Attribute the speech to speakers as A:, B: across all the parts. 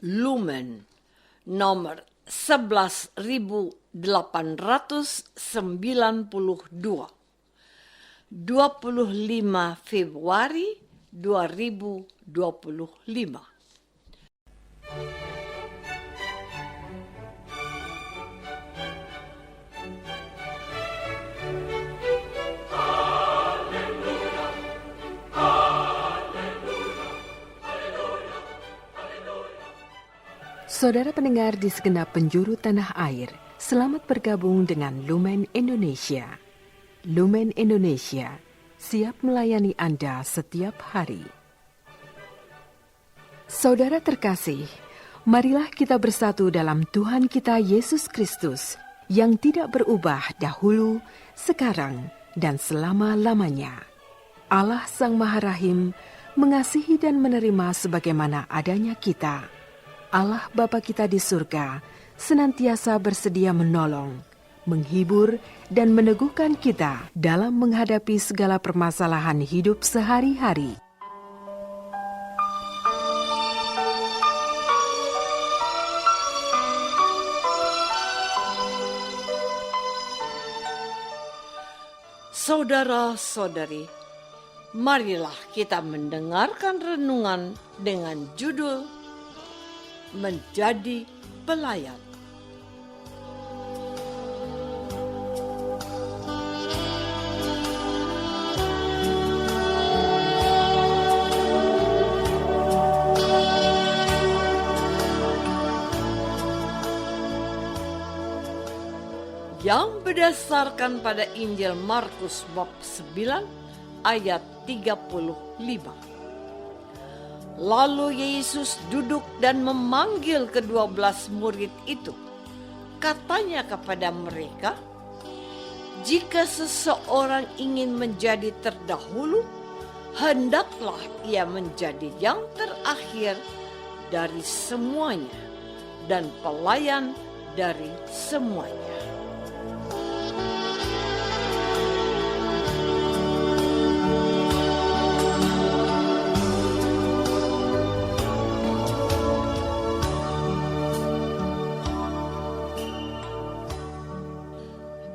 A: Lumen nomor 11.892, 25 Februari 2025.
B: Saudara pendengar di segenap penjuru tanah air, selamat bergabung dengan Lumen Indonesia. Lumen Indonesia, siap melayani Anda setiap hari. Saudara terkasih, marilah kita bersatu dalam Tuhan kita Yesus Kristus yang tidak berubah dahulu, sekarang, dan selama-lamanya. Allah Sang Maha Rahim mengasihi dan menerima sebagaimana adanya kita. Allah Bapa kita di surga senantiasa bersedia menolong, menghibur, dan meneguhkan kita dalam menghadapi segala permasalahan hidup sehari-hari.
A: Saudara-saudari, marilah kita mendengarkan renungan dengan judul Menjadi Pelayan. Yang berdasarkan pada Injil Markus bab 9 ayat 35. Lalu Yesus duduk dan memanggil ke-12 murid itu. Katanya kepada mereka, "Jika seseorang ingin menjadi terdahulu, hendaklah ia menjadi yang terakhir dari semuanya dan pelayan dari semuanya."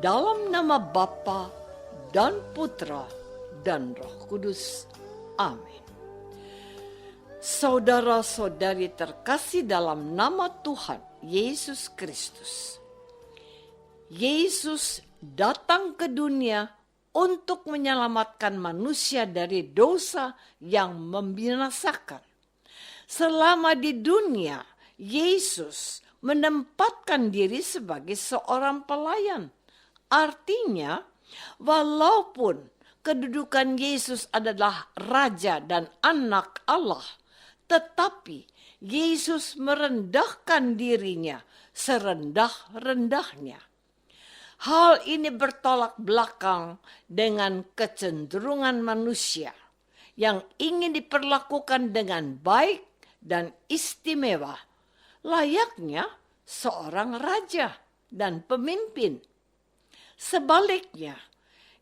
A: Dalam nama Bapa dan Putra dan Roh Kudus. Amin. Saudara-saudari terkasih dalam nama Tuhan Yesus Kristus. Yesus datang ke dunia untuk menyelamatkan manusia dari dosa yang membinasakan. Selama di dunia, Yesus menempatkan diri sebagai seorang pelayan. Artinya, walaupun kedudukan Yesus adalah Raja dan Anak Allah, tetapi Yesus merendahkan dirinya serendah-rendahnya. Hal ini bertolak belakang dengan kecenderungan manusia yang ingin diperlakukan dengan baik dan istimewa, layaknya seorang raja dan pemimpin. Sebaliknya,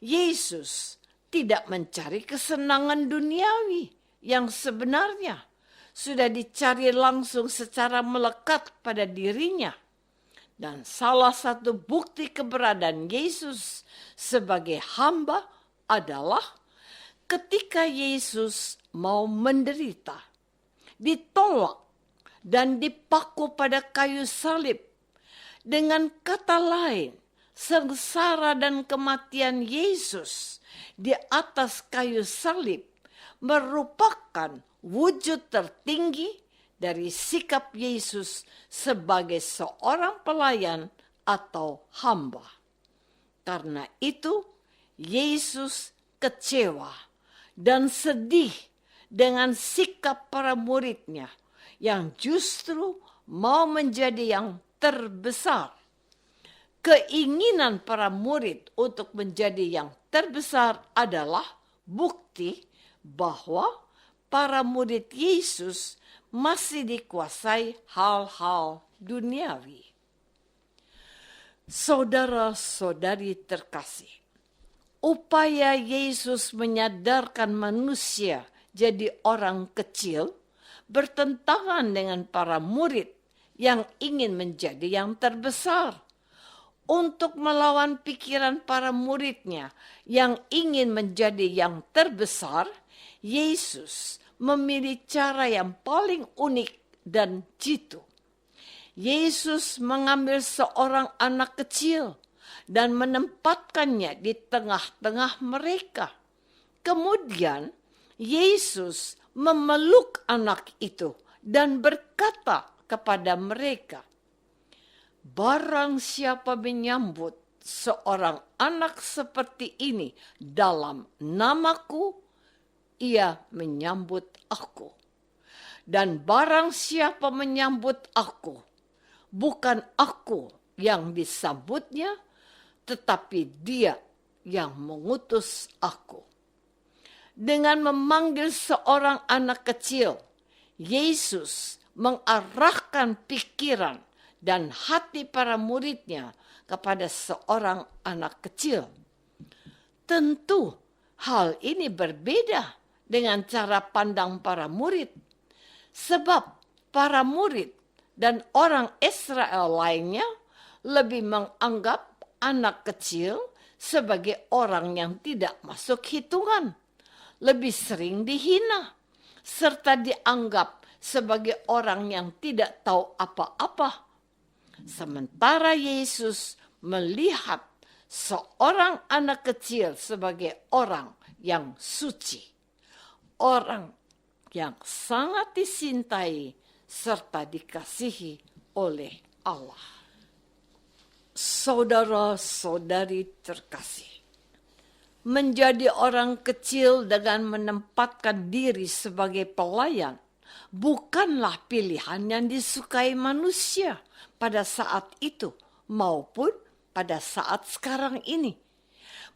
A: Yesus tidak mencari kesenangan duniawi yang sebenarnya sudah dicari langsung secara melekat pada dirinya. Dan salah satu bukti keberadaan Yesus sebagai hamba adalah ketika Yesus mau menderita, ditolak, dan dipaku pada kayu salib. Dengan kata lain, sengsara dan kematian Yesus di atas kayu salib merupakan wujud tertinggi dari sikap Yesus sebagai seorang pelayan atau hamba. Karena itu, Yesus kecewa dan sedih dengan sikap para muridnya yang justru mau menjadi yang terbesar. Keinginan para murid untuk menjadi yang terbesar adalah bukti bahwa para murid Yesus masih dikuasai hal-hal duniawi. Saudara-saudari terkasih, upaya Yesus menyadarkan manusia jadi orang kecil bertentangan dengan para murid yang ingin menjadi yang terbesar. Untuk melawan pikiran para muridnya yang ingin menjadi yang terbesar, Yesus memilih cara yang paling unik dan jitu. Yesus mengambil seorang anak kecil dan menempatkannya di tengah-tengah mereka. Kemudian Yesus memeluk anak itu dan berkata kepada mereka, "Barang siapa menyambut seorang anak seperti ini dalam namaku, ia menyambut aku. Dan barang siapa menyambut aku, bukan aku yang disambutnya, tetapi dia yang mengutus aku." Dengan memanggil seorang anak kecil, Yesus mengarahkan pikiran dan hati para muridnya kepada seorang anak kecil. Tentu hal ini berbeda dengan cara pandang para murid, sebab para murid dan orang Israel lainnya lebih menganggap anak kecil sebagai orang yang tidak masuk hitungan, lebih sering dihina, serta dianggap sebagai orang yang tidak tahu apa-apa. Sementara Yesus melihat seorang anak kecil sebagai orang yang suci, orang yang sangat dicintai serta dikasihi oleh Allah. Saudara-saudari terkasih, menjadi orang kecil dengan menempatkan diri sebagai pelayan bukanlah pilihan yang disukai manusia pada saat itu maupun pada saat sekarang ini.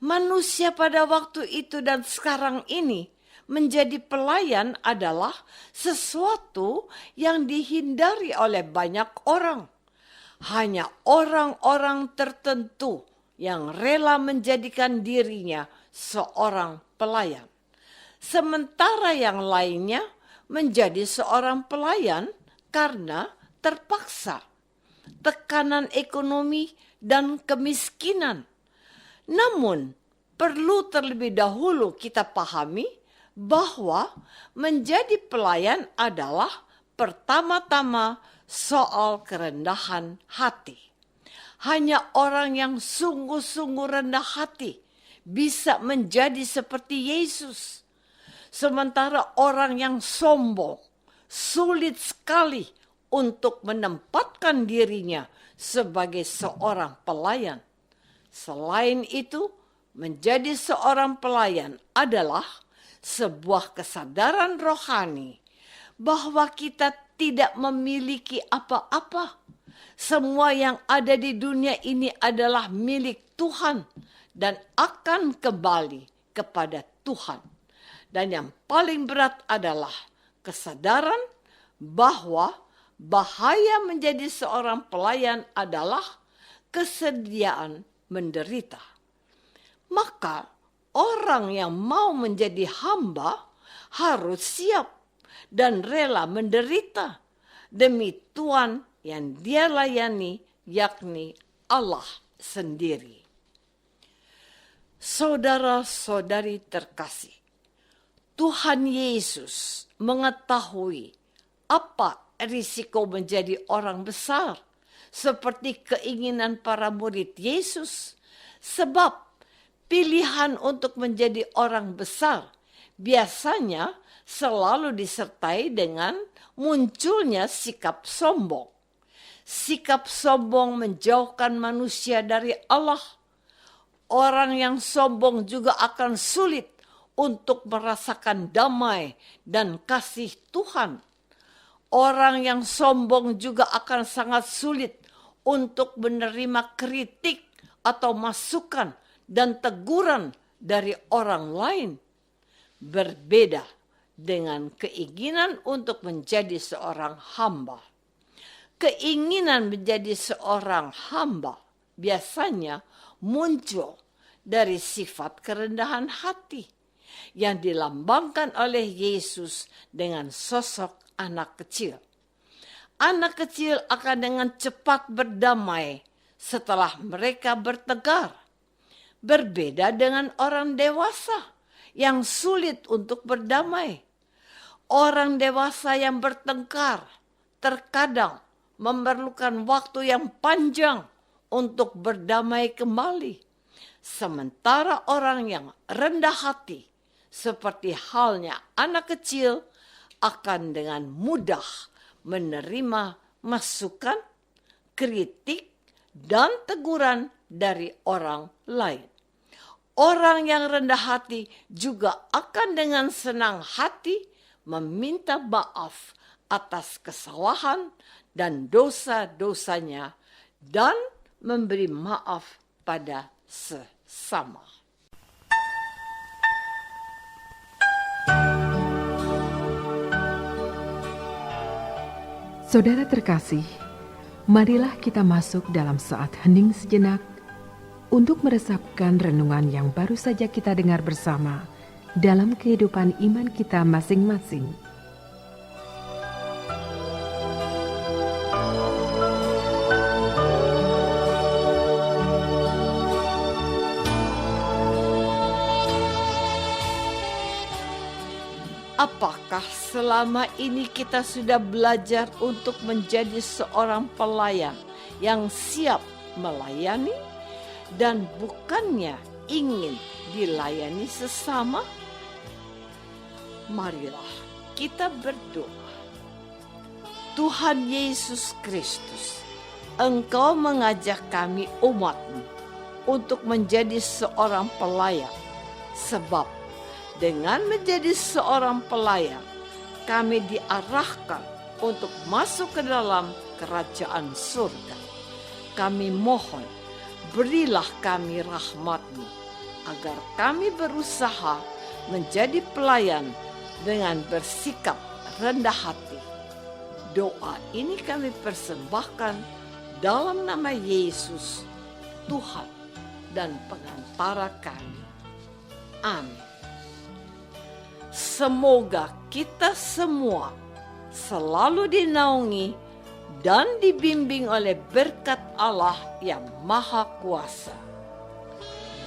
A: Manusia pada waktu itu dan sekarang ini menjadi pelayan adalah sesuatu yang dihindari oleh banyak orang. Hanya orang-orang tertentu yang rela menjadikan dirinya seorang pelayan. Sementara yang lainnya menjadi seorang pelayan karena terpaksa, tekanan ekonomi dan kemiskinan. Namun, perlu terlebih dahulu kita pahami bahwa menjadi pelayan adalah pertama-tama soal kerendahan hati. Hanya orang yang sungguh-sungguh rendah hati bisa menjadi seperti Yesus. Sementara orang yang sombong sulit sekali untuk menempatkan dirinya sebagai seorang pelayan. Selain itu, menjadi seorang pelayan adalah sebuah kesadaran rohani bahwa kita tidak memiliki apa-apa. Semua yang ada di dunia ini adalah milik Tuhan dan akan kembali kepada Tuhan. Dan yang paling berat adalah kesadaran bahwa bahaya menjadi seorang pelayan adalah kesediaan menderita. Maka orang yang mau menjadi hamba harus siap dan rela menderita demi Tuhan yang dia layani, yakni Allah sendiri. Saudara-saudari terkasih, Tuhan Yesus mengetahui apa risiko menjadi orang besar seperti keinginan para murid Yesus, sebab pilihan untuk menjadi orang besar biasanya selalu disertai dengan munculnya sikap sombong. Sikap sombong menjauhkan manusia dari Allah. Orang yang sombong juga akan sulit untuk merasakan damai dan kasih Tuhan. Orang yang sombong juga akan sangat sulit untuk menerima kritik atau masukan dan teguran dari orang lain. Berbeda dengan keinginan untuk menjadi seorang hamba. Keinginan menjadi seorang hamba biasanya muncul dari sifat kerendahan hati yang dilambangkan oleh Yesus dengan sosok anak kecil. Anak kecil akan dengan cepat berdamai setelah mereka bertengkar. Berbeda dengan orang dewasa yang sulit untuk berdamai. Orang dewasa yang bertengkar terkadang memerlukan waktu yang panjang untuk berdamai kembali. Sementara orang yang rendah hati, seperti halnya anak kecil, akan dengan mudah menerima masukan, kritik, dan teguran dari orang lain. Orang yang rendah hati juga akan dengan senang hati meminta maaf atas kesalahan dan dosa-dosanya dan memberi maaf pada sesama.
B: Saudara terkasih, marilah kita masuk dalam saat hening sejenak untuk meresapkan renungan yang baru saja kita dengar bersama dalam kehidupan iman kita masing-masing.
A: Apakah selama ini kita sudah belajar untuk menjadi seorang pelayan yang siap melayani dan bukannya ingin dilayani sesama? Marilah kita berdoa. Tuhan Yesus Kristus, Engkau mengajak kami umat-Mu untuk menjadi seorang pelayan, sebab dengan menjadi seorang pelayan, kami diarahkan untuk masuk ke dalam kerajaan surga. Kami mohon, berilah kami rahmat-Mu, agar kami berusaha menjadi pelayan dengan bersikap rendah hati. Doa ini kami persembahkan dalam nama Yesus, Tuhan dan pengantara kami. Amin. Semoga kita semua selalu dinaungi dan dibimbing oleh berkat Allah yang Maha Kuasa.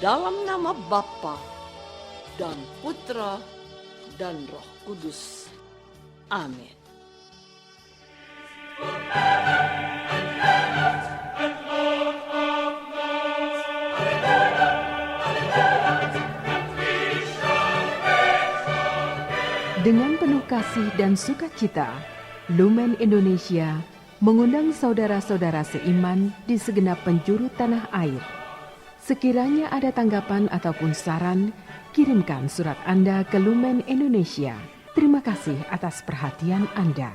A: Dalam nama Bapa dan Putra dan Roh Kudus. Amin.
B: Dengan penuh kasih dan sukacita, Lumen Indonesia mengundang saudara-saudara seiman di segenap penjuru tanah air. Sekiranya ada tanggapan ataupun saran, kirimkan surat Anda ke Lumen Indonesia. Terima kasih atas perhatian Anda.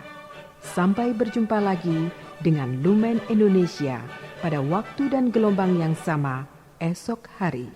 B: Sampai berjumpa lagi dengan Lumen Indonesia pada waktu dan gelombang yang sama esok hari.